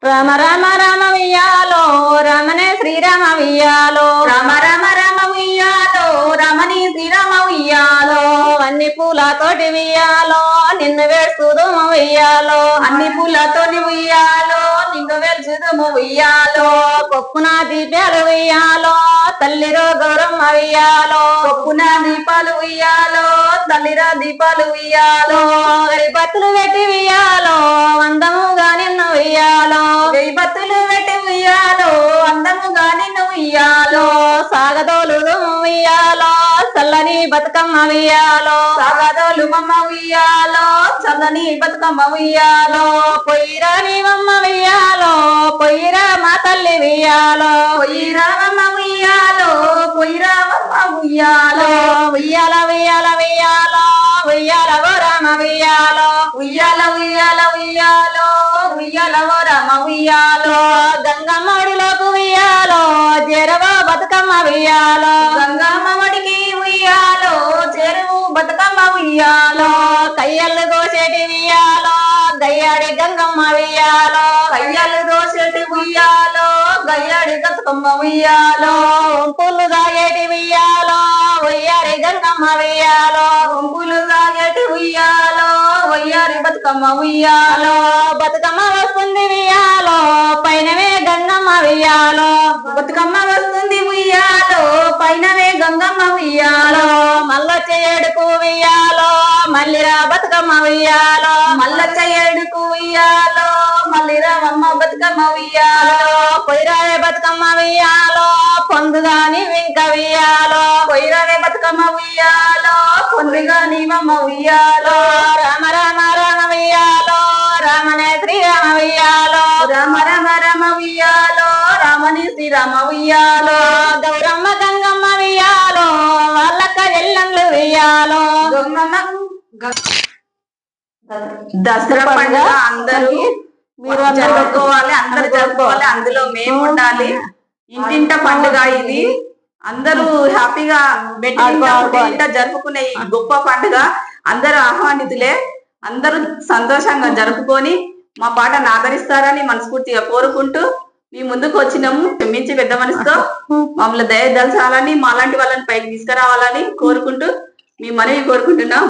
రామ రామ రామ వియ్యాలో రమణే శ్రీరామ వియ్యాలో రామ రామ రామ ఉయ్యాలో రమణి శ్రీరామ ఉయ్యాలో అన్ని పూలతోటి వియ్యాలో నిన్ను వేడుచుదుము వియ్యాలో అన్ని పూలతోని ఉయ్యాలో నిన్ను వెలుచుదుము ఉయ్యాలో కొప్పున దీపాలు వియ్యాలో తల్లిరో గౌరమ్మ వియ్యాలో కొప్పున దీపాలు ఉయ్యాలో తల్లిరా దీపాలు ఉయ్యాలో గరిపత్తులు పెట్టి వియ్యాలో అందముగా నిన్ను వియ్యాలో వెయ్యి బత్తులు పెట్టి ఉయ్యాలో అందముగా నిన్ను ఉయ్యాలో సాగదోలుదుము వియ్యాలో చల్లని బతుకమ్మ వియ్యాలో సాగదోలు మమ్మ ఉయ్యాలో చల్లని బతుకమ్మ ఉయ్యాలో పొయ్యిరా నీవమ్మ వియ్యాలో పొయ్యిరా మా తల్లి వియ్యాలో పొయ్యిరామమ్మ ఉయ్యాలో పొయ్యిరామమ్మ ఉయ్యాలో ఉయ్యాల ఉయ్యాల వియ్యాలో ఉయ్యాల గోరామ వియ్యాలో ఉయ్యాల ఉయ్యాల ఉయ్యాలో ఉయ్యాల ఓ రామ ఉయ్యాలో గంగమ్మడిలోకి వియ్యాలో జరవో బతుకమ్మ వియ్యాలో గంగమ్మడికి ఉయ్యాలో చెరువు బతుకమ్మ ఉయ్యాలో కయ్యలు కోసేటి వియ్యాలో గయ్యాడి గంగమ్మ వియ్యాలో కయ్యాలు దోసేటి ఉయ్యాలో గయ్యాడి బతుకమ్మ ఉయ్యాలో పుల్లు దాగేటి వియ్యాలో ఉయ్యారి గంగమ్మ వియ్యాలో గుంపులు సాగేటి ఉయ్యాలో వయ్యారి బతుకమ్మ ఉయ్యాలో బతుకమ్మ వస్తుంది వియ్యాలో పైనవే గంగమ్మ వియ్యాలో బతుకమ్మ వస్తుంది ఉయ్యాలో పైనవే గంగమ్మ ఉయ్యాలో మల్లొచ్చే ఏడుకు వియ్యాలో మల్లిరా బతుకమ్మ వియ్యాలో మల్లచ్చ ఏడుకు ఉయ్యాలో మళ్ళీ రామమ్మ బతుకమ్మ ఉయ్యాలో పొయ్యిరావే బతుకమ్మ వియ్యాలో పొందుగాని వింక వియ్యాలో పొయ్యిరావే బతుకమ్మ ఉయ్యాలో పొందిగా నీమమ్మ ఉయ్యాలో రామ రామ రామ వియ్యాలో రామనే శ్రీరామ వియ్యాలో రామ రామ రామ ఉయ్యాలో రామని శ్రీరామ ఉయ్యాలో గౌరమ్మ గంగమ్మ వియ్యాలో వాళ్ళక్క ఎల్లండ్లు వియ్యాలో గంగమ్మ దసరా పండుగ అందరూ మీరు జరుపుకోవాలి, అందరూ జరుపుకోవాలి, అందులో మేము ఉండాలి. ఇంటింట పండుగ ఇది. అందరూ హ్యాపీగా ఇంట జరుపుకునే ఈ గొప్ప పండుగ అందరూ ఆహ్వానితులే. అందరూ సంతోషంగా జరుపుకొని మా పాటను ఆదరిస్తారని మనస్ఫూర్తిగా కోరుకుంటూ మీ ముందుకు వచ్చినాము. మించి పెద్ద మనసుతో మమ్మల్ని దయదలచాలని, మాలాంటి వాళ్ళని పైకి తీసుకురావాలని కోరుకుంటూ మీ మనవి కోరుకుంటున్నాం.